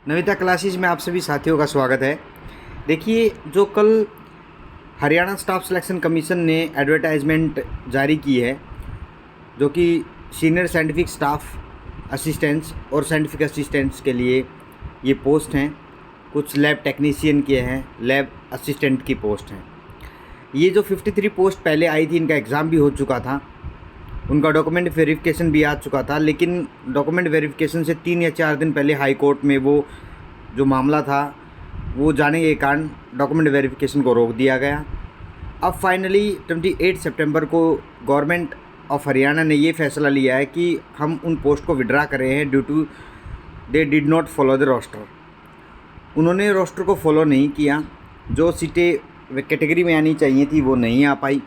Navita classes में आप सभी साथियों का स्वागत है। देखिए, जो कल हरियाणा स्टाफ सिलेक्शन कमीशन ने एडवर्टाइजमेंट जारी की है, जो कि सीनियर साइंटिफिक स्टाफ असिस्टेंट्स और साइंटिफिक असिस्टेंट्स के लिए ये पोस्ट हैं। कुछ लैब टेक्नीशियन के हैं, लैब असिस्टेंट की पोस्ट हैं। ये जो 53 पोस्ट पहले आई थी, इनका एग्ज़ाम भी हो चुका था, उनका डॉक्यूमेंट वेरिफिकेशन भी आ चुका था, लेकिन डॉक्यूमेंट वेरिफिकेशन से 3 या 4 दिन पहले हाई कोर्ट में वो जो मामला था वो जाने के कारण डॉक्यूमेंट वेरिफिकेशन को रोक दिया गया। अब फाइनली 28 सितंबर को गवर्नमेंट ऑफ हरियाणा ने ये फैसला लिया है कि हम उन पोस्ट को विड्रा कर रहे हैं due to they did not follow the roster. उन्होंने रोस्टर को फॉलो नहीं किया। जो सीटें कैटेगरी में आनी चाहिए थी वो नहीं आ पाई।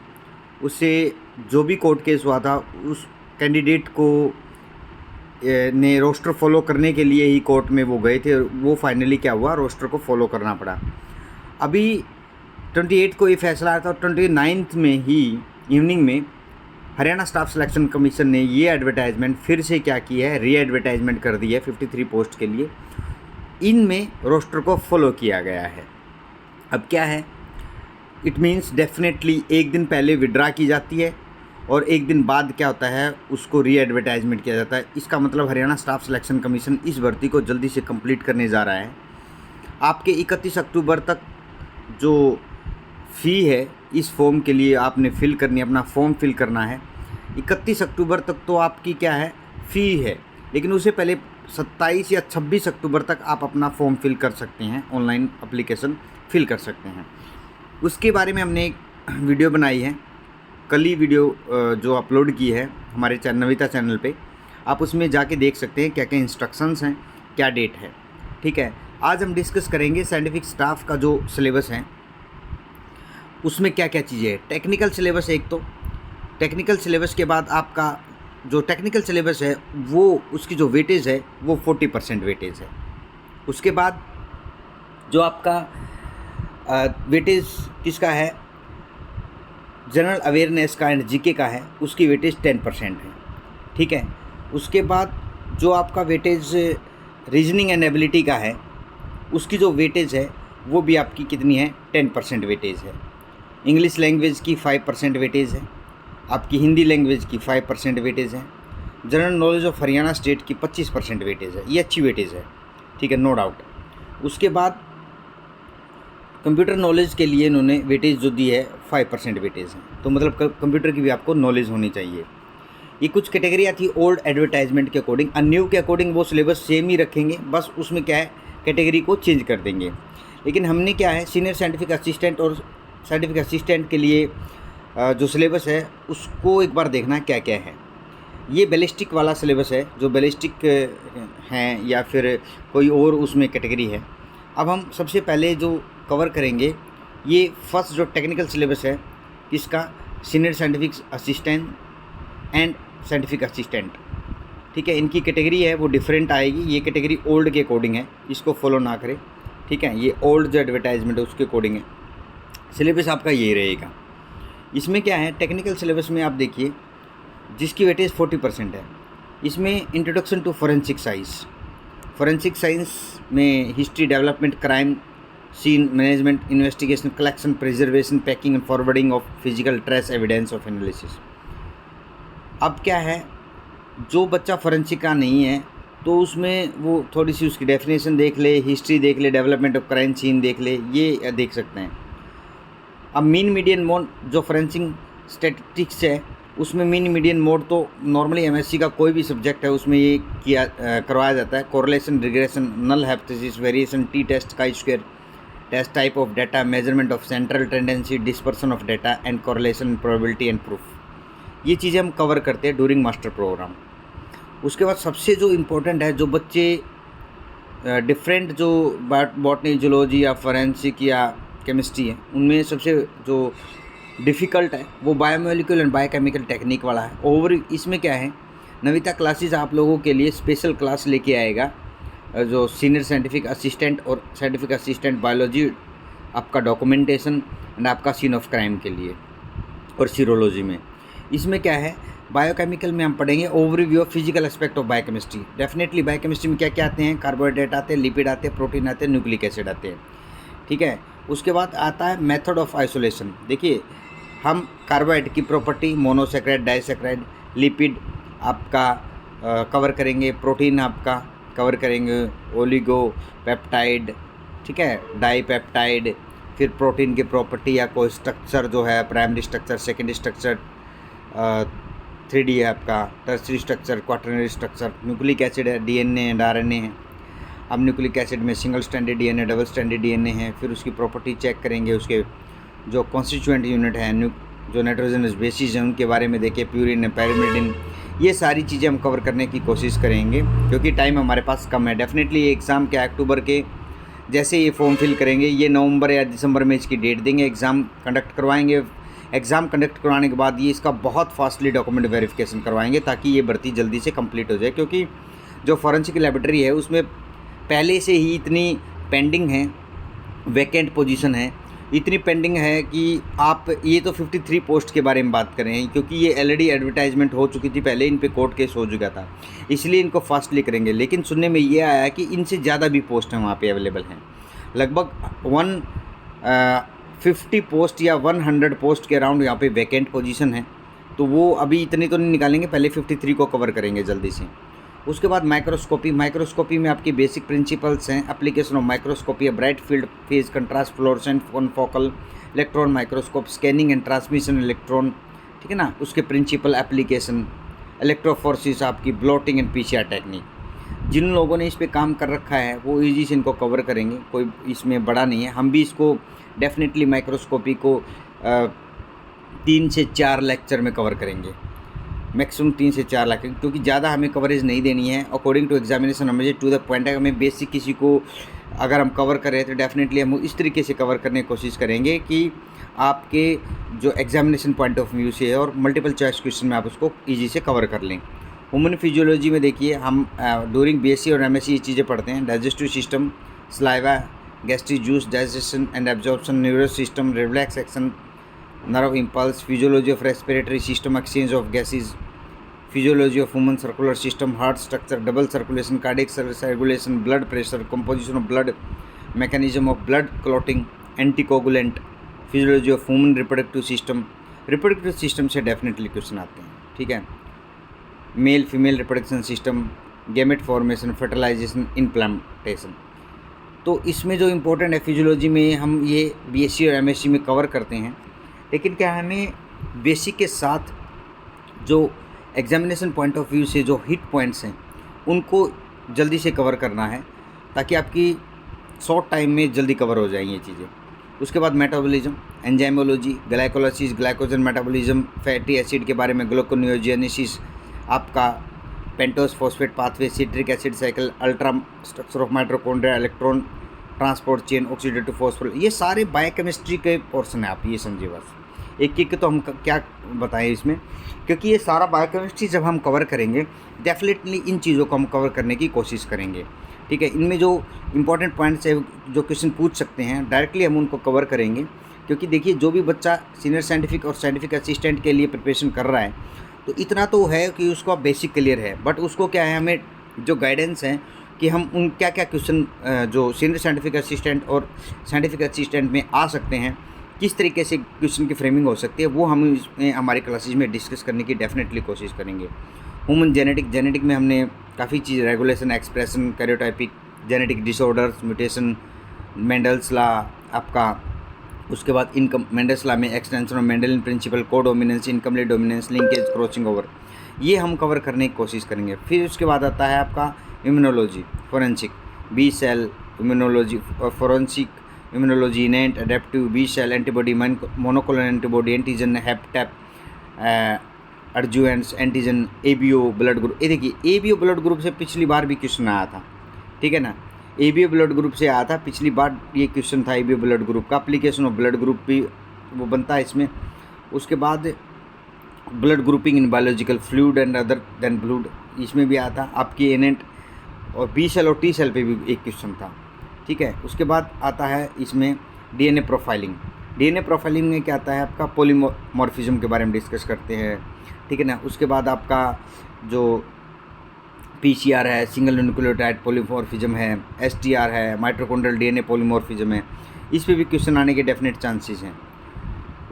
उससे जो भी कोर्ट केस हुआ था, उस कैंडिडेट को ने रोस्टर फॉलो करने के लिए ही कोर्ट में वो गए थे। वो फाइनली क्या हुआ, रोस्टर को फॉलो करना पड़ा। अभी 28 को ये फैसला आया था और 29 में ही इवनिंग में हरियाणा स्टाफ सिलेक्शन कमीशन ने ये एडवर्टाइजमेंट फिर से क्या की है, री एडवर्टाइजमेंट कर दी है 53 पोस्ट के लिए। इनमें रोस्टर को फॉलो किया गया है। अब क्या है, इट मीन्स डेफिनेटली एक दिन पहले विड्रा की जाती है और एक दिन बाद क्या होता है, उसको री एडवर्टाइजमेंट किया जाता है। इसका मतलब हरियाणा स्टाफ सिलेक्शन कमीशन इस भर्ती को जल्दी से कंप्लीट करने जा रहा है। आपके 31 अक्टूबर तक जो फ़ी है इस फॉर्म के लिए आपने फिल करनी है, अपना फॉर्म फिल करना है। 31 अक्टूबर तक तो आपकी क्या है, फ़ी है, लेकिन उससे पहले 27 या 26 अक्टूबर तक आप अपना फॉर्म फिल कर सकते हैं, ऑनलाइन एप्लीकेशन फिल कर सकते हैं। उसके बारे में हमने एक वीडियो बनाई है, कल ही वीडियो जो अपलोड की है हमारे नविता चैनल पे। आप उसमें जाके देख सकते हैं क्या क्या इंस्ट्रक्शंस हैं, क्या डेट है। ठीक है, आज हम डिस्कस करेंगे साइंटिफिक स्टाफ का जो सिलेबस है उसमें क्या क्या चीज़ें हैं। टेक्निकल सिलेबस एक, तो टेक्निकल सिलेबस के बाद आपका जो टेक्निकल सिलेबस है वो उसकी जो वेटेज है वो 40% वेटेज है। उसके बाद जो आपका वेटेज किसका है, जनरल अवेयरनेस का एंड जीके का है, उसकी वेटेज 10% है। ठीक है, उसके बाद जो आपका वेटेज रीजनिंग एंड एबिलिटी का है, उसकी जो वेटेज है वो भी आपकी कितनी है, 10% वेटेज है। इंग्लिश लैंग्वेज की 5% वेटेज है, आपकी हिंदी लैंग्वेज की 5% वेटेज है, general knowledge of Haryana state की 25% वेटेज है। ये अच्छी वेटेज है, ठीक है, नो डाउट। उसके बाद कंप्यूटर नॉलेज के लिए इन्होंने वेटेज जो दी है 5% वेटेज है, तो मतलब कंप्यूटर की भी आपको नॉलेज होनी चाहिए। ये कुछ कैटेगरियाँ थी ओल्ड एडवर्टाइजमेंट के अकॉर्डिंग। न्यू के अकॉर्डिंग वो सिलेबस सेम ही रखेंगे, बस उसमें क्या है, कैटेगरी को चेंज कर देंगे। लेकिन हमने क्या है, सीनियर साइंटिफिक असिस्टेंट और साइंटिफिक असिस्टेंट के लिए जो सिलेबस है उसको एक बार देखना क्या क्या है। ये बैलिस्टिक वाला सिलेबस है, जो बैलिस्टिक हैं या फिर कोई और उसमें कैटेगरी है। अब हम सबसे पहले जो कवर करेंगे, ये फर्स्ट जो टेक्निकल सिलेबस है किसका, senior scientific assistant and scientific assistant. ठीक है, इनकी कैटेगरी है वो डिफरेंट आएगी। ये कैटेगरी ओल्ड के अकॉर्डिंग है, इसको फॉलो ना करें। ठीक है, ये ओल्ड जो एडवर्टाइजमेंट है उसके अकॉर्डिंग है। सिलेबस आपका यही रहेगा। इसमें क्या है, टेक्निकल सिलेबस में आप देखिए जिसकी वेटेज 40% है, इसमें introduction to forensic science, forensic science में history, development, crime scene management, investigation, collection, preservation, packing and forwarding of physical trace evidence of analysis. अब क्या है, जो बच्चा फोरेंसिक का नहीं है तो उसमें वो थोड़ी सी उसकी डेफिनेशन देख ले, हिस्ट्री देख ले, डेवलपमेंट ऑफ क्राइम सीन देख ले, ये देख सकते हैं। अब मीन मीडियन मोड जो फोरेंसिक स्टैटिस्टिक्स है, उसमें मीन मीडियन मोड तो नॉर्मली एमएससी का कोई भी सब्जेक्ट है उसमें ये किया करवाया जाता है। Correlation, regression, null hypothesis, variation, T test का square test, type of data, measurement of central tendency, dispersion of data and correlation, probability and proof. ये चीज़ें हम कवर करते हैं ड्यूरिंग मास्टर प्रोग्राम। उसके बाद सबसे जो इम्पोर्टेंट है, जो बच्चे डिफरेंट जो बॉटनी, जूलॉजी या फोरेंसिक या केमिस्ट्री है, उनमें सबसे जो डिफ़िकल्ट है वो बायोमोलिक्यूल एंड बायोकेमिकल टेक्निक वाला है। और इसमें क्या है, नविता क्लासेस आप लोगों के लिए स्पेशल क्लास लेके आएगा, जो सीनियर साइंटिफिक असिस्टेंट और साइंटिफिक असिस्टेंट बायोलॉजी, आपका डॉक्यूमेंटेशन एंड आपका सीन ऑफ क्राइम के लिए और सीरोलॉजी में। इसमें क्या है, बायोकेमिकल में हम पढ़ेंगे overview of physical aspect of biochemistry. Definitely biochemistry में क्या क्या आते हैं, कार्बोहाइड्रेट आते हैं, लिपिड आते हैं, प्रोटीन आते हैं, न्यूक्लिक एसिड आते हैं, ठीक है। उसके बाद आता है मेथड ऑफ आइसोलेशन। देखिए हम कार्बोहाइड्रेट की प्रॉपर्टी, मोनोसेक्राइड, डाइसेक्राइड, लिपिड आपका कवर करेंगे, प्रोटीन आपका कवर करेंगे, ओलिगो पेप्टाइड, ठीक है, डाईपेप्टाइड, फिर प्रोटीन की प्रॉपर्टी या कोई स्ट्रक्चर जो है, primary structure, secondary structure, 3D है आपका, tertiary structure, quaternary structure, nucleic acid है, डीएनए एंड आरएनए है। अब न्यूक्लिक एसिड में single stranded DNA, double stranded DNA है। फिर उसकी प्रॉपर्टी चेक करेंगे, उसके जो कॉन्स्टिट्यूएंट यूनिट है, जो नाइट्रोजनस बेसिस हैं उनके बारे में देखिए, प्यूरिन, पैरामिडिन, ये सारी चीज़ें हम कवर करने की कोशिश करेंगे क्योंकि टाइम हमारे पास कम है। डेफिनेटली ये एग्ज़ाम के अक्टूबर के जैसे ये फॉर्म फिल करेंगे, ये नवंबर या दिसंबर में इसकी डेट देंगे, एग्ज़ाम कंडक्ट करवाएंगे। एग्ज़ाम कंडक्ट करवाने के बाद ये इसका बहुत फास्टली डॉक्यूमेंट वेरिफिकेशन करवाएंगे ताकि ये भर्ती जल्दी से कंप्लीट हो जाए, क्योंकि जो फॉरेंसिक लैबोरेटरी है उसमें पहले से ही इतनी पेंडिंग है, वैकेंट पोजीशन है, इतनी पेंडिंग है कि आप ये तो 53 पोस्ट के बारे में बात कर रहे हैं, क्योंकि ये ऑलरेडी एडवर्टाइजमेंट हो चुकी थी पहले, इन पे कोर्ट केस हो चुका था, इसलिए इनको फास्टली करेंगे। लेकिन सुनने में ये आया कि इनसे ज़्यादा भी पोस्ट हैं वहाँ पे अवेलेबल हैं, लगभग 150 पोस्ट या 100 पोस्ट के अराउंड यहाँ पे वैकेंट पोजीशन है। तो वो अभी इतनी तो नहीं निकालेंगे, पहले 53 को कवर करेंगे जल्दी से। उसके बाद माइक्रोस्कोपी में आपकी बेसिक प्रिंसिपल्स हैं, application of microscopy, bright field phase contrast, fluorescent confocal electron microscope, scanning and transmission electron, ठीक है ना, उसके प्रिंसिपल एप्लीकेशन, इलेक्ट्रोफोर्सिस आपकी, ब्लोटिंग एंड पीसीआर टेक्निक। जिन लोगों ने इस पे काम कर रखा है वो ईजी से इनको कवर करेंगे, कोई इसमें बड़ा नहीं है। हम भी इसको डेफिनेटली माइक्रोस्कोपी को 3 से 4 लेक्चर में कवर करेंगे, मैक्सिमम 3 से 4 लाख, क्योंकि ज़्यादा हमें कवरेज नहीं देनी है। अकॉर्डिंग टू एग्जामिनेशन हमें टू द पॉइंट है, हमें बेसिक किसी को अगर हम कवर करें तो डेफिनेटली हम इस तरीके से कवर करने की कोशिश करेंगे कि आपके जो एग्जामिनेशन पॉइंट ऑफ व्यू से है और मल्टीपल चॉइस क्वेश्चन में आप उसको ईजी से कवर कर लें। ह्यूमन फिजियोलॉजी में देखिए हम ड्यूरिंग बीएससी और एमएससी ये चीज़ें पढ़ते हैं, digestive system, saliva, gastric juice, digestion and absorption, nervous system, reflex action, nerve impulse, physiology of respiratory system, exchange of gases, physiology of human circular system, heart structure, double circulation, cardiac circulation, blood pressure, composition of blood, mechanism of blood clotting, anticoagulant, physiology of human reproductive system से definitely question आते हैं, ठीक है। Male female reproduction system, gamete formation, fertilisation, implantation. तो इसमें जो important है physiology में हम ये बीएससी और एमएससी में कवर करते हैं, लेकिन क्या हमें बेसिक के साथ जो एग्जामिनेशन पॉइंट ऑफ व्यू से जो हिट पॉइंट्स हैं उनको जल्दी से कवर करना है ताकि आपकी शॉर्ट टाइम में जल्दी कवर हो जाएंगी ये चीज़ें। उसके बाद metabolism, enzymology, glycolysis, glycogen metabolism, fatty acid के बारे में, ग्लूकोनियोजेनेसिस, आपका pentose phosphate pathway, citric acid cycle, ultra structure of mitochondria, electron transport chain, oxidative phosphor, ये सारे बायोकेमिस्ट्री के पोर्शन है, आप ये समझिए। बस एक एक तो हम क्या बताएं इसमें, क्योंकि ये सारा बायोकेमिस्ट्री जब हम कवर करेंगे डेफिनेटली इन चीज़ों को हम कवर करने की कोशिश करेंगे, ठीक है। इनमें जो इंपॉर्टेंट पॉइंट्स है, जो क्वेश्चन पूछ सकते हैं डायरेक्टली हम उनको कवर करेंगे, क्योंकि देखिए जो भी बच्चा सीनियर साइंटिफिक और साइंटिफिक असिस्टेंट के लिए प्रिपरेशन कर रहा है तो इतना तो है कि उसका बेसिक क्लियर है, बट उसको क्या है, हमें जो गाइडेंस है कि हम उन क्या क्या क्वेश्चन जो सीनियर साइंटिफिक असिस्टेंट और साइंटिफिक असिस्टेंट में आ सकते हैं, किस तरीके से क्वेश्चन की फ्रेमिंग हो सकती है, वो हम इसमें हमारी क्लासेज में डिस्कस करने की डेफिनेटली कोशिश करेंगे। ह्यूमन जेनेटिक में हमने काफ़ी चीज़, regulation, expression, karyotypic, genetic disorders, mutation, Mendel's law आपका, उसके बाद इनकम मेंडल्स लॉ में extension of Mendelian principle, codominance, incomplete dominance, linkage, crossing over, ये हम कवर करने की कोशिश करेंगे। फिर उसके बाद आता है आपका immunology, forensic, B cell immunology, forensic immunology, innate, adaptive, B cell antibody, monoclonal antibody, antigen, hapten, adjuvants, antigen, ABO blood group. ये देखिए एबीओ ब्लड ग्रुप से पिछली बार भी क्वेश्चन आया था, ठीक है ना, एबीओ ब्लड ग्रुप से आया था पिछली बार, ये क्वेश्चन था एबीओ ब्लड ग्रुप का। एप्लीकेशन ऑफ ब्लड ग्रुप भी वो बनता है इसमें। उसके बाद blood grouping in biological fluid and other than ब्लूड, इसमें भी आया था। आपकी इनेंट और बी सेल और टी सेल पे भी एक क्वेश्चन था, ठीक है। उसके बाद आता है इसमें डीएनए प्रोफाइलिंग, डीएनए प्रोफाइलिंग में क्या आता है आपका पॉलीमॉर्फिज्म के बारे में डिस्कस करते हैं, ठीक है ना। उसके बाद आपका जो पीसीआर है, सिंगल न्यूक्लियोटाइड पॉलीमॉर्फिज्म है, एसटीआर है, माइटोकॉन्ड्रियल डीएनए पॉलीमॉर्फिज्म है, इस पे भी क्वेश्चन आने के डेफिनेट चांसेस हैं।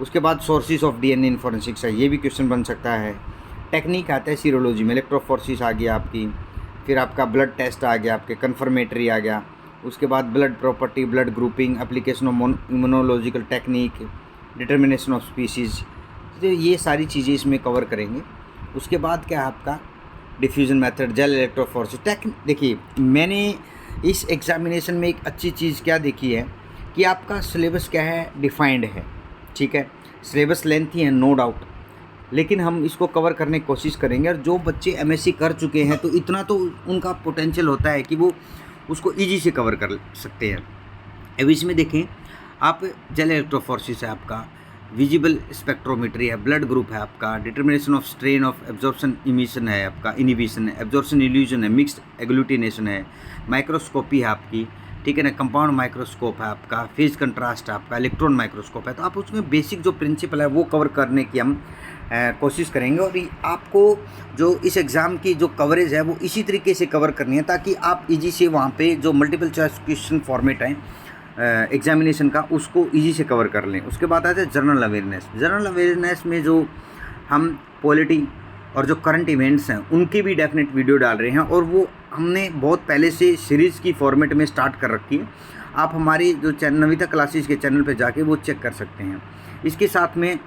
उसके बाद sources of DNA in forensics है, ये भी क्वेश्चन बन सकता है। टेक्निक आता है सीरोलॉजी में, इलेक्ट्रोफोरेसिस आ गया आपकी, फिर आपका ब्लड टेस्ट आ गया, आपके कन्फर्मेटरी आ गया। उसके बाद blood property, blood grouping, application of immunological technique, determination of species, तो ये सारी चीज़ें इसमें कवर करेंगे। उसके बाद क्या है आपका diffusion method, gel electrophoresis technique. देखिए मैंने इस एग्जामिनेशन में एक अच्छी चीज़ क्या देखी है कि आपका सिलेबस क्या है, डिफाइंड है, ठीक है। सिलेबस लेंथी है नो डाउट, लेकिन हम इसको कवर करने की कोशिश करेंगे। और जो बच्चे एमएससी कर चुके हैं तो इतना तो उनका पोटेंशियल होता है कि वो उसको ईजी से कवर कर सकते हैं। अब इसमें देखें आप, जेल इलेक्ट्रोफोरेसिस है आपका, विजिबल स्पेक्ट्रोमेट्री है, ब्लड ग्रुप है आपका, determination of strain of absorption emission है आपका, इनिबिशन है, एब्जॉर्प्शन इल्यूजन है, मिक्स्ड एग्लूटिनेशन है, माइक्रोस्कोपी है आपकी, ठीक है ना, कंपाउंड माइक्रोस्कोप है आपका, फेज कंट्रास्ट है आपका, इलेक्ट्रॉन माइक्रोस्कोप है। तो आप उसमें बेसिक जो प्रिंसिपल है वो कवर करने की हम कोशिश करेंगे। और आपको जो इस एग्ज़ाम की जो कवरेज है वो इसी तरीके से कवर करनी है ताकि आप इजी से वहाँ पे जो मल्टीपल चॉइस क्वेश्चन फॉर्मेट है एग्जामिनेशन का उसको इजी से कवर कर लें। उसके बाद आता है जनरल अवेयरनेस। जनरल अवेयरनेस में जो हम पॉलिटी और जो करंट इवेंट्स हैं उनकी भी डेफिनेट वीडियो डाल रहे हैं, और वो हमने बहुत पहले से सीरीज़ की फॉर्मेट में स्टार्ट कर रखी है। आप हमारी जो नविता क्लासेस के चैनल पे जाके वो चेक कर सकते हैं। इसके साथ में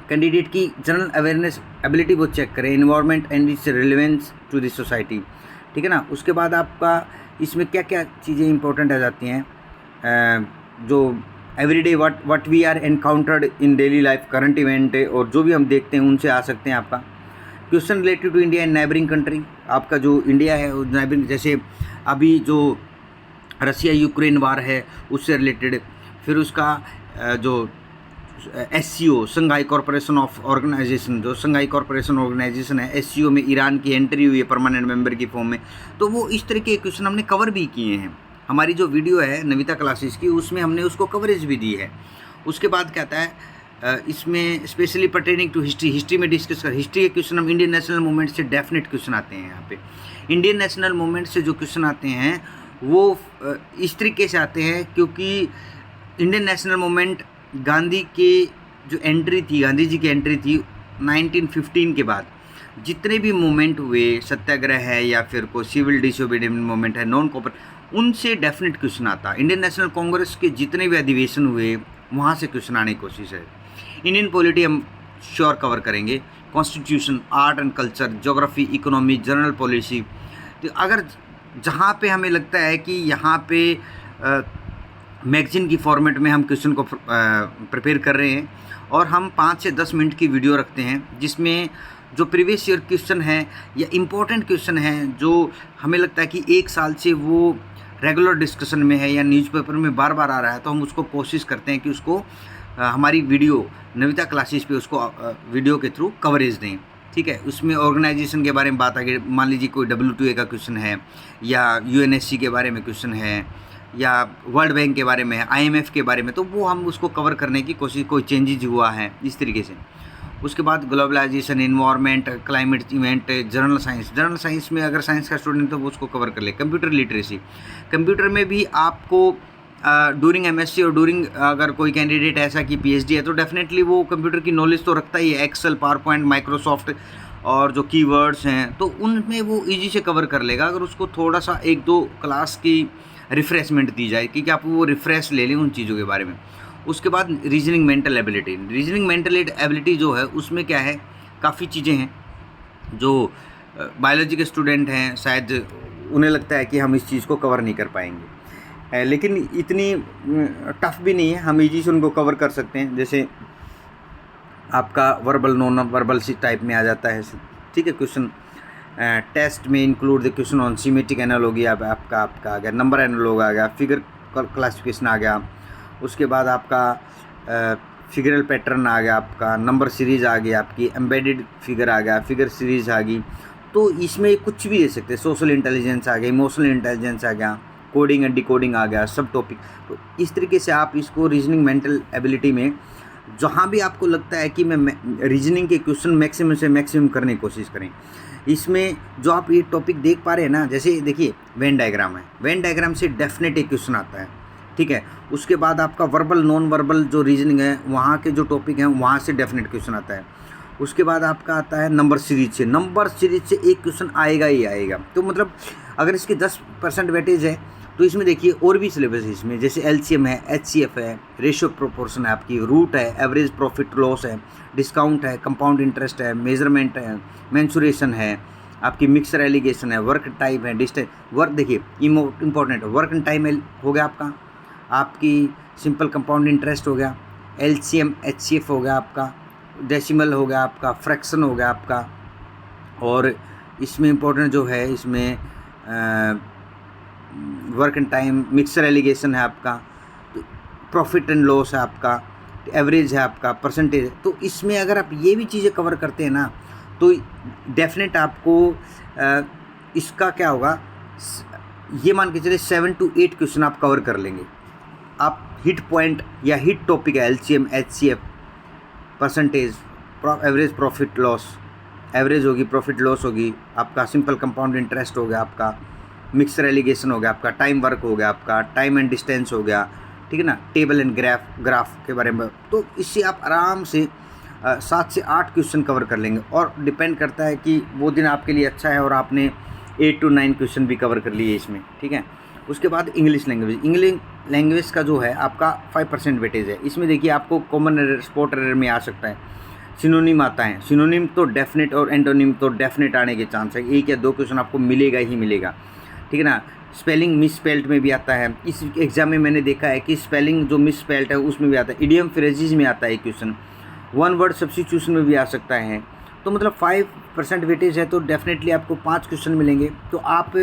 कैंडिडेट की जनरल अवेयरनेस एबिलिटी वो चेक करें, environment and its relevance to the society, ठीक है ना। उसके बाद आपका इसमें क्या क्या चीज़ें इंपॉर्टेंट आ जाती हैं, जो everyday what we are encountered in daily life, current event और जो भी हम देखते हैं उनसे आ सकते हैं। आपका question related to India and neighbouring country, आपका जो इंडिया है नेबरिंग, जैसे अभी जो रसिया यूक्रेन वार है उससे रिलेटेड, फिर उसका जो SCO Shanghai corporation of organisation, जो संघाई कॉरपोरेशन ऑर्गेनाइजेशन है, एससीओ में ईरान की एंट्री हुई है परमानेंट मेंबर की फॉर्म में, तो वो इस तरह के क्वेश्चन हमने कवर भी किए हैं। हमारी जो वीडियो है नविता क्लासेस की उसमें हमने उसको कवरेज भी दी है। उसके बाद क्या आता है इसमें specially pertaining to history, history में डिस्कस कर, हिस्ट्री के क्वेश्चन हम इंडियन नेशनल मूवमेंट से डेफिनेट क्वेश्चन आते हैं। यहाँ पे इंडियन नेशनल मूवमेंट से जो क्वेश्चन आते हैं वो इस तरीके से आते हैं क्योंकि इंडियन नेशनल मूवमेंट गांधी के जो एंट्री थी, गांधी जी की एंट्री थी 1915 के बाद जितने भी मूवमेंट हुए, सत्याग्रह है या फिर कोई सिविल डिसोबीडियंस मूवमेंट है, नॉन कॉपर, उनसे डेफिनेट क्वेश्चन आता। इंडियन नेशनल कांग्रेस के जितने भी अधिवेशन हुए वहाँ से क्वेश्चन आने की कोशिश है। इंडियन पॉलिटी हम श्योर कवर करेंगे, constitution, art and culture, geography, economy, general policy. तो अगर जहाँ पे हमें लगता है कि यहाँ पे मैगजीन की फॉर्मेट में हम क्वेश्चन को प्रिपेयर कर रहे हैं और हम 5 से 10 मिनट की वीडियो रखते हैं जिसमें जो प्रीवियस ईयर क्वेश्चन है या इम्पोर्टेंट क्वेश्चन है जो हमें लगता है कि 1 साल से वो रेगुलर डिस्कशन में है या न्यूज़पेपर में बार बार आ रहा है, तो हम उसको कोशिश करते हैं कि उसको हमारी वीडियो नविता क्लासेस पे उसको वीडियो के थ्रू कवरेज दें, ठीक है। उसमें ऑर्गेनाइजेशन के बारे में बात आ गई, मान लीजिए कोई WTA का क्वेश्चन है या UNSC के बारे में क्वेश्चन है या वर्ल्ड बैंक के बारे में है, IMF के बारे में, तो वो हम उसको कवर करने की कोशिश, कोई चेंजेज हुआ है इस तरीके से। उसके बाद globalisation, environment, climate event, general science. General science में अगर साइंस का स्टूडेंट तो वो उसको कवर कर ले। कंप्यूटर लिटरेसी, कंप्यूटर में भी आपको डूरिंग MSc और डूरिंग अगर कोई कैंडिडेट ऐसा कि PhD है तो डेफिनेटली वो कंप्यूटर की नॉलेज तो रखता ही है, एक्सेल, पावर पॉइंट, माइक्रोसॉफ्ट और जो कीवर्ड्स हैं तो उनमें वो ईजी से कवर कर लेगा अगर उसको थोड़ा सा 1-2 क्लास की रिफ्रेशमेंट दी जाए कि आप वो रिफ्रेश ले लें उन चीज़ों के बारे में। उसके बाद reasoning mental ability. Reasoning mental ability जो है उसमें क्या है, काफ़ी चीज़ें हैं जो बायोलॉजी के स्टूडेंट हैं शायद उन्हें लगता है कि हम इस चीज़ को कवर नहीं कर पाएंगे, लेकिन इतनी टफ भी नहीं है, हम इजी से उनको कवर कर सकते हैं। जैसे आपका वर्बल, नॉन वर्बल सी टाइप में आ जाता है, ठीक है। क्वेश्चन टेस्ट में include the question on semantic analogy आपका आ गया, नंबर एनालॉग आ गया, फिगर क्लासिफिकेशन आ गया, उसके बाद आपका फिगरल पैटर्न आ गया, आपका नंबर सीरीज़ आ गई, आपकी एम्बेडेड फिगर आ गया, फिगर सीरीज़ आ गई। तो इसमें कुछ भी दे सकते हैं, सोशल इंटेलिजेंस आ गया, इमोशनल इंटेलिजेंस आ गया, कोडिंग एंड डिकोडिंग आ गया, सब टॉपिक। तो इस तरीके से आप इसको रीजनिंग मेंटल एबिलिटी में जहाँ भी आपको लगता है कि मैं रीजनिंग के क्वेश्चन मैक्सिमम से मैक्सिमम करने की कोशिश करें। इसमें जो आप ये टॉपिक देख पा रहे हैं ना, जैसे देखिए वेन डायग्राम है, वेन डायग्राम से डेफिनेट एक क्वेश्चन आता है, ठीक है। उसके बाद आपका वर्बल नॉन वर्बल जो रीजनिंग है वहाँ के जो टॉपिक हैं वहाँ से डेफिनेट क्वेश्चन आता है। उसके बाद आपका आता है नंबर सीरीज से, नंबर सीरीज से एक क्वेश्चन आएगा ही आएगा। तो मतलब अगर इसकी 10% वेटेज है तो इसमें देखिए और भी सिलेबस है इसमें, जैसे एलसीएम है, एचसीएफ है, रेशियो प्रोपोर्शन है, आपकी रूट है, एवरेज प्रॉफिट लॉस है, डिस्काउंट है, कंपाउंड इंटरेस्ट है, मेजरमेंट है, मेंसुरेशन है, आपकी मिक्सर एलिगेशन है, वर्क टाइप है, डिस्टेंस वर्क। देखिए इंपॉर्टेंट वर्क टाइम हो गया आपकी सिंपल कंपाउंड इंटरेस्ट हो गया, एलसीएम एचसीएफ हो गया आपका, डेसिमल हो गया आपका, फ्रैक्शन हो गया आपका, और इसमें इंपॉर्टेंट जो है इसमें work and time, mixture alligation है आपका, प्रॉफिट एंड लॉस है आपका, एवरेज है आपका, परसेंटेज है। तो इसमें अगर आप ये भी चीज़ें कवर करते हैं ना तो डेफिनेट आपको इसका क्या होगा, ये मान के चलिए 7 to 8 क्वेश्चन आप कवर कर लेंगे। आप हिट पॉइंट या हिट टॉपिक है LCM HCF, percentage, average profit loss, average होगी, प्रॉफिट लॉस होगी, आपका सिंपल कंपाउंड इंटरेस्ट हो गया, आपका मिक्सर एलिगेशन हो गया, आपका टाइम वर्क हो गया, आपका टाइम एंड डिस्टेंस हो गया, ठीक है ना, टेबल एंड ग्राफ के बारे में। तो इससे आप आराम से 7 से 8 क्वेश्चन कवर कर लेंगे, और डिपेंड करता है कि वो दिन आपके लिए अच्छा है और आपने 8 to 9 क्वेश्चन भी कवर कर लिए इसमें, ठीक है। उसके बाद इंग्लिश लैंग्वेज का जो है आपका 5% वेटेज है। इसमें देखिए आपको कॉमन एरर, स्पॉट एरर में आ सकता है, सिनोनिम आता है, सिनोनिम तो डेफिनेट और एंटोनिम तो डेफिनेट आने के चांस है, 1 या 2 क्वेश्चन आपको मिलेगा ही मिलेगा, ठीक है ना। स्पेलिंग मिस स्पेल्ड में भी आता है, इस एग्जाम में मैंने देखा है कि स्पेलिंग जो मिस स्पेल्ड है उसमें भी आता है, इडियम फ्रेजेस में आता है एक क्वेश्चन, वन वर्ड सब्स्टिट्यूशन में भी आ सकता है। तो मतलब 5% वेटेज है तो डेफिनेटली आपको 5 क्वेश्चन मिलेंगे। तो आप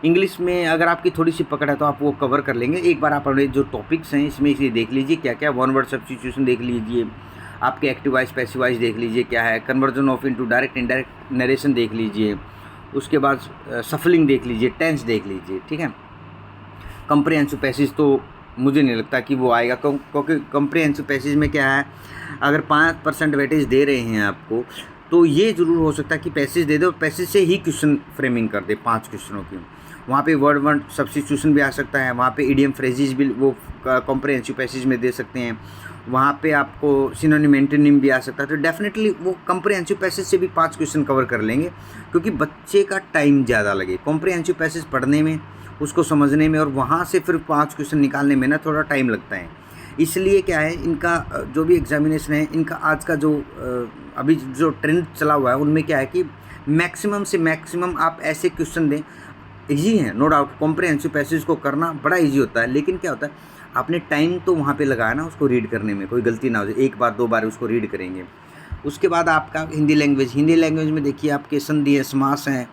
इंग्लिश में अगर आपकी थोड़ी सी पकड़ है तो आप वो कवर कर लेंगे। एक बार आप अपने जो टॉपिक्स हैं इसमें इसे देख लीजिए क्या क्या, वन वर्ड सब्स्टिट्यूशन देख लीजिए, आपके एक्टिव वाइज पैसिव वाइज देख लीजिए क्या है, conversion of into direct indirect narration देख लीजिए, उसके बाद सफलिंग देख लीजिए, टेंस देख लीजिए, ठीक है। कॉम्प्रिहेंसिव पैसेज तो मुझे नहीं लगता कि वो आएगा, क्योंकि कॉम्प्रिहेंसिव पैसेज में क्या है, अगर 5% वेटेज दे रहे हैं आपको तो ये ज़रूर हो सकता है कि पैसेज दे दो, पैसेज से ही क्वेश्चन फ्रेमिंग कर दे 5 क्वेश्चनों की। वहाँ पे वर्ड सब्स्टिट्यूशन भी आ सकता है, वहाँ पे इडियम फ्रेजेस भी वो कॉम्प्रिहेंसिव पैसेज में दे सकते हैं, वहाँ पे आपको सिनोनिम एंटोनिम भी आ सकता है। तो डेफिनेटली वो कॉम्प्रिहेंसिव पैसेज से भी 5 क्वेश्चन कवर कर लेंगे, क्योंकि बच्चे का टाइम ज़्यादा लगे कॉम्प्रिहेंसिव पैसेज पढ़ने में, उसको समझने में, और वहाँ से फिर 5 क्वेश्चन निकालने में ना थोड़ा टाइम लगता है। इसलिए क्या है, इनका जो भी एग्जामिनेशन है, इनका आज का जो अभी जो ट्रेंड चला हुआ है उनमें क्या है कि मैक्सिमम से मैक्सिमम आप ऐसे क्वेश्चन दें। ईजी है नो डाउट, कॉम्प्रिहेंसिव पैसेज को करना बड़ा ईजी होता है, लेकिन क्या होता है आपने टाइम तो वहाँ पे लगाया ना उसको रीड करने में, कोई गलती ना हो जाए, 1 बार 2 बार उसको रीड करेंगे। उसके बाद आपका हिंदी लैंग्वेज में देखिए आपके संधि है, समास है,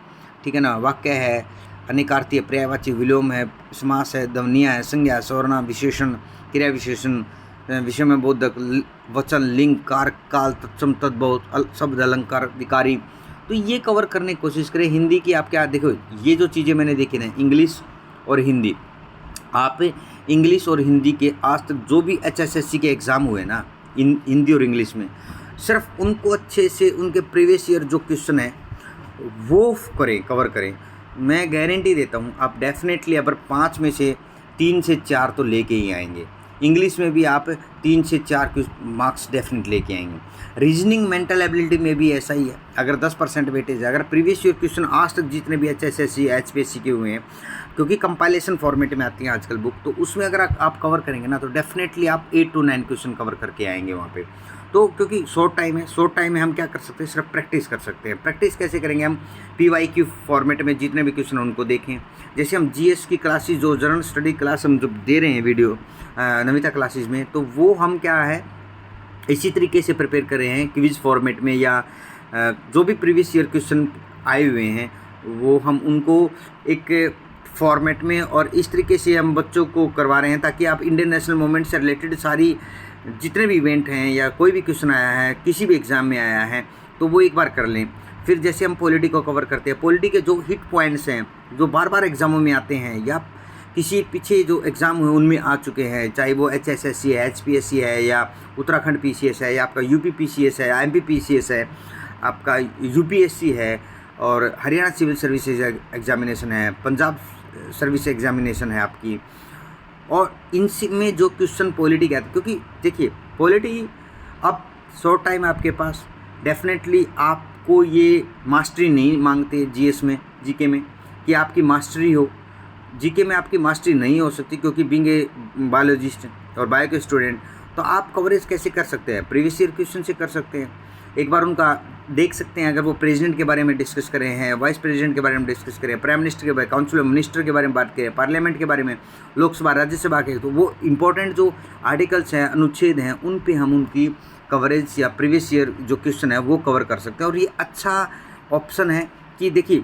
ठीक है ना, वाक्य है, अनेकार्थी है, पर्यायवाची विलोम है, समास है, ध्वनिया है, संज्ञा, सर्वनाम, विशेषण, क्रिया विशेषण, विषय में बोधक, वचन, लिंग, कारक, काल, तत्सम, तद्भव, शब्द, अलंकार, विकारी। तो ये कवर करने की कोशिश करें। हिंदी की आप क्या देखो, ये जो चीज़ें मैंने देखी ना, इंग्लिश और हिंदी, आप इंग्लिश और हिंदी के आज तक जो भी HSSC के एग्ज़ाम हुए ना हिंदी और इंग्लिश में, सिर्फ उनको अच्छे से उनके प्रीवियस ईयर जो क्वेश्चन है वो कवर करें। मैं गारंटी देता हूँ आप डेफिनेटली अगर 5 में से 3 से 4 तो लेके ही आएंगे। इंग्लिश में भी आप 3 से 4 मार्क्स डेफिनेट लेके आएंगे। रीजनिंग मेंटल एबिलिटी में भी ऐसा ही है, अगर 10% वेटेज है, अगर प्रीवियस ईयर क्वेश्चन आज तक जितने भी HSSC HPSC के हुए हैं, क्योंकि कंपाइलेशन फॉर्मेट में आती है आजकल बुक, तो उसमें अगर आप कवर करेंगे ना तो डेफिनेटली आप 8 to 9 क्वेश्चन कवर करके आएंगे वहाँ पे। तो क्योंकि शॉर्ट टाइम में हम क्या कर सकते हैं, सिर्फ प्रैक्टिस कर सकते हैं। प्रैक्टिस कैसे करेंगे, हम PYQ फॉर्मेट में जितने भी क्वेश्चन हैं उनको देखें। जैसे हम GS की क्लासेस जो जनरल स्टडी क्लास हम जो दे रहे हैं वीडियो नमिता क्लासेस में, तो वो हम क्या है इसी तरीके से प्रिपेयर कर रहे हैं क्विज फॉर्मेट में, या जो भी प्रीवियस ईयर क्वेश्चन आए हुए हैं वो हम उनको एक फॉर्मेट में और इस तरीके से हम बच्चों को करवा रहे हैं, ताकि आप इंडियन नेशनल मूवमेंट से रिलेटेड सारी जितने भी इवेंट हैं या कोई भी क्वेश्चन आया है, किसी भी एग्ज़ाम में आया है, तो वो एक बार कर लें। फिर जैसे हम पॉलिटी को कवर करते हैं, पॉलिटी के जो हिट पॉइंट्स हैं जो बार बार एग्ज़ामों में आते हैं, या किसी पीछे जो एग्ज़ाम हुए उनमें आ चुके हैं, चाहे वो HSSC है, HPSC है, या उत्तराखंड PCS है, या आपका UP PCS है, MP PCS है, आपका UPSC है, और हरियाणा सिविल सर्विसेज एग्जामिनेशन है, पंजाब सर्विस एग्जामिनेशन है आपकी। और इनमें जो क्वेश्चन पॉलिटी के आते, क्योंकि देखिए पॉलिटी अब शॉर्ट टाइम आपके पास, डेफिनेटली आपको ये मास्टरी नहीं मांगते GS में, GK में, कि आपकी मास्टरी हो। GK में आपकी मास्टरी नहीं हो सकती, क्योंकि बीइंग ए बायोलॉजिस्ट और बायो के स्टूडेंट, तो आप कवरेज कैसे कर सकते हैं? प्रीवियस ईयर क्वेश्चन से कर सकते हैं, एक बार उनका देख सकते हैं। अगर वो प्रेसिडेंट के बारे में डिस्कस कर रहे हैं, वाइस प्रेसिडेंट के बारे में डिस्कस करें, प्राइम मिनिस्टर के बारे में, काउंसिल ऑफ मिनिस्टर के बारे में बात करें, पार्लियामेंट के बारे में, लोकसभा राज्यसभा के, तो वो इंपॉर्टेंट जो आर्टिकल्स हैं, अनुच्छेद हैं, उन पे हम उनकी कवरेज या प्रीवियस ईयर जो क्वेश्चन है वो कवर कर सकते हैं। और ये अच्छा ऑप्शन है कि देखिए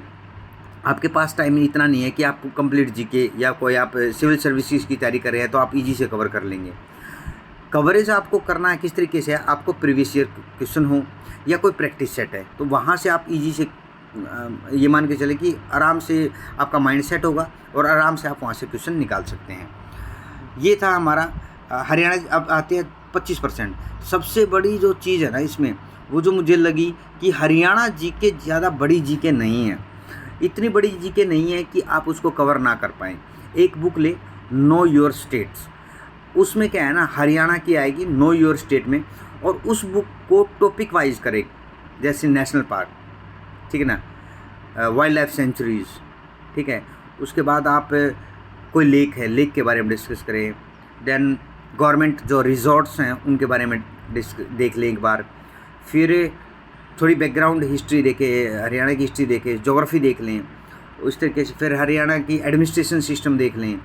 आपके पास टाइम इतना नहीं है कि आप कंप्लीट GK या कोई आप सिविल सर्विसेज की तैयारी कर रहे हैं तो आप ईजी से कवर कर लेंगे। कवरेज आपको करना है किस तरीके से है, आपको प्रीवियस ईयर क्वेश्चन हो या कोई प्रैक्टिस सेट है, तो वहाँ से आप ईजी से ये मान के चले कि आराम से आपका माइंड सेट होगा और आराम से आप वहाँ से क्वेश्चन निकाल सकते हैं। ये था हमारा हरियाणा। अब आते हैं 25%। सबसे बड़ी जो चीज़ है ना इसमें, वो जो मुझे लगी कि हरियाणा GK ज़्यादा बड़ी GK नहीं है, इतनी बड़ी GK नहीं है कि आप उसको कवर ना कर पाएँ। एक बुक ले, नो योर स्टेट्स, उसमें क्या है ना, हरियाणा की आएगी नो योर स्टेट में, और उस बुक को टॉपिक वाइज करें, जैसे नेशनल पार्क, ठीक है ना, वाइल्ड लाइफ सेंचुरीज़, ठीक है। उसके बाद आप कोई लेक है, लेक के बारे में डिस्कस करें। देन गवर्नमेंट जो रिजॉर्ट्स हैं उनके बारे में देख लें एक बार। फिर थोड़ी बैकग्राउंड हिस्ट्री देखें, हरियाणा की हिस्ट्री देखें, ज्योग्राफी देख लें उस तरीके से। फिर हरियाणा की एडमिनिस्ट्रेशन सिस्टम देख लें,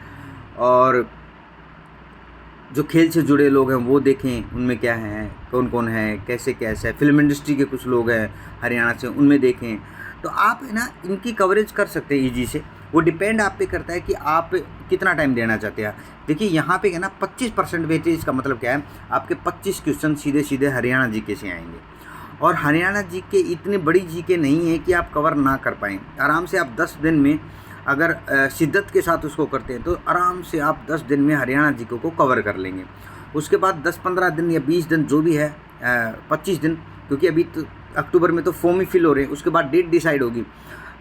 और जो खेल से जुड़े लोग हैं वो देखें, उनमें क्या है, कौन कौन है, कैसे कैसे है। फिल्म इंडस्ट्री के कुछ लोग हैं हरियाणा से, उनमें देखें। तो आप है ना इनकी कवरेज कर सकते हैं ईजी से। वो डिपेंड आप पे करता है कि आप कितना टाइम देना चाहते हैं। देखिए यहाँ पे है ना 25% वेटेज का मतलब क्या है, आपके 25 क्वेश्चन सीधे सीधे हरियाणा GK से आएंगे। और हरियाणा GK इतनी बड़ी GK नहीं है कि आप कवर ना कर पाएँ। आराम से आप 10 दिन में अगर शिद्दत के साथ उसको करते हैं तो आराम से आप 10 दिन में हरियाणा GK को कवर कर लेंगे। उसके बाद 10-15 दिन या 20 दिन जो भी है, 25 दिन, क्योंकि अभी तो अक्टूबर में तो फॉर्म ही फिल हो रहे हैं, उसके बाद डेट डिसाइड होगी।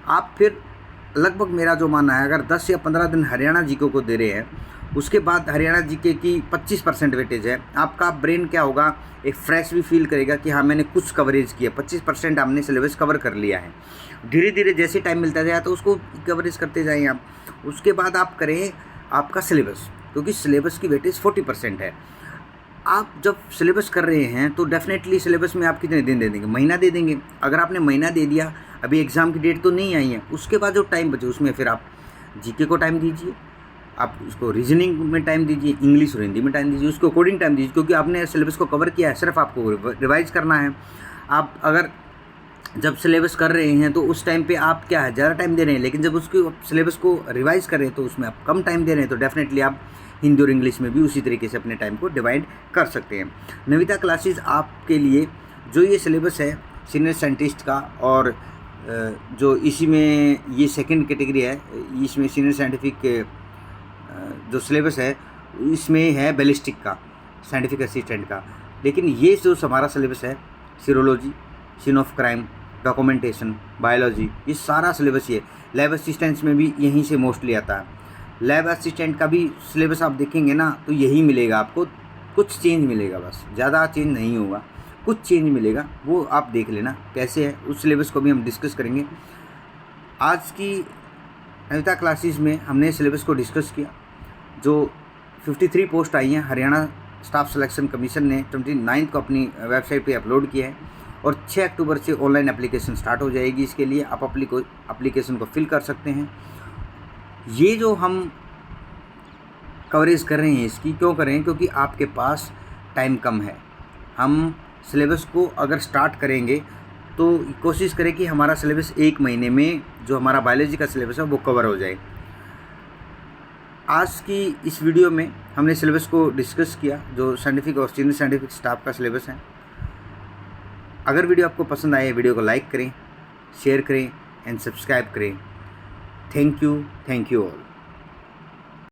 आप फिर लगभग मेरा जो मानना है, अगर 10 या 15 दिन हरियाणा GK को दे रहे हैं, उसके बाद हरियाणा GK की 25% वेटेज है, आपका ब्रेन क्या होगा, एक फ्रेश भी फील करेगा कि हाँ मैंने कुछ कवरेज किया, 25% हमने सिलेबस कवर कर लिया है। धीरे धीरे जैसे टाइम मिलता जाए तो उसको कवरेज करते जाएँ आप। उसके बाद आप करें आपका सिलेबस, क्योंकि सिलेबस की वेटेज 40% है। आप जब सिलेबस कर रहे हैं तो डेफिनेटली सिलेबस में आप कितने दिन दे देंगे, महीना दे देंगे। अगर आपने महीना दे दिया, अभी एग्ज़ाम की डेट तो नहीं आई है, उसके बाद जो टाइम बचे उसमें फिर आप GK को टाइम दीजिए, आप उसको रीजनिंग में टाइम दीजिए, इंग्लिश और हिंदी में टाइम दीजिए, उसको कोडिंग टाइम दीजिए, क्योंकि आपने सिलेबस को कवर किया है, सिर्फ आपको रिवाइज करना है। आप अगर जब सिलेबस कर रहे हैं तो उस टाइम पे आप क्या है, ज़्यादा टाइम दे रहे हैं, लेकिन जब उसको सिलेबस को रिवाइज कर रहे हैं तो उसमें आप कम टाइम दे रहे हैं, तो डेफिनेटली आप हिंदी और इंग्लिश में भी उसी तरीके से अपने टाइम को डिवाइड कर सकते हैं। नविता क्लासेस आपके लिए जो ये सिलेबस है सीनियर साइंटिस्ट का, और जो इसी में ये सेकंड कैटेगरी है, इसमें सीनियर साइंटिफिक जो सिलेबस है इसमें है बैलिस्टिक का, साइंटिफिक असिस्टेंट का। लेकिन ये जो हमारा सिलेबस है, serology, scene of crime, documentation, biology, ये सारा सिलेबस ये। लैब असिस्टेंट्स में भी यहीं से मोस्टली आता है। लैब असिस्टेंट का भी सिलेबस आप देखेंगे ना तो यही मिलेगा आपको, कुछ चेंज मिलेगा, बस ज़्यादा चेंज नहीं होगा, कुछ चेंज मिलेगा, वो आप देख लेना कैसे है। उस सिलेबस को भी हम डिस्कस करेंगे। आज की नविता क्लासेस में हमने सिलेबस को डिस्कस किया। जो 53 पोस्ट आई हैं हरियाणा स्टाफ सिलेक्शन कमीशन ने 29 को अपनी वेबसाइट पे अपलोड किया है, और 6 अक्टूबर से ऑनलाइन एप्लीकेशन स्टार्ट हो जाएगी। इसके लिए आप एप्लीकेशन को फिल कर सकते हैं। ये जो हम कवरेज कर रहे हैं इसकी क्यों कर रहे हैं, क्योंकि आपके पास टाइम कम है। हम सिलेबस को अगर स्टार्ट करेंगे तो कोशिश करें कि हमारा सिलेबस 1 महीने में जो हमारा बायोलॉजी का सिलेबस है वो कवर हो जाए। आज की इस वीडियो में हमने सिलेबस को डिस्कस किया, जो साइंटिफिक और सीनियर साइंटिफिक स्टाफ का सिलेबस है। अगर वीडियो आपको पसंद आए, वीडियो को लाइक करें, शेयर करें एंड सब्सक्राइब करें। Thank you all.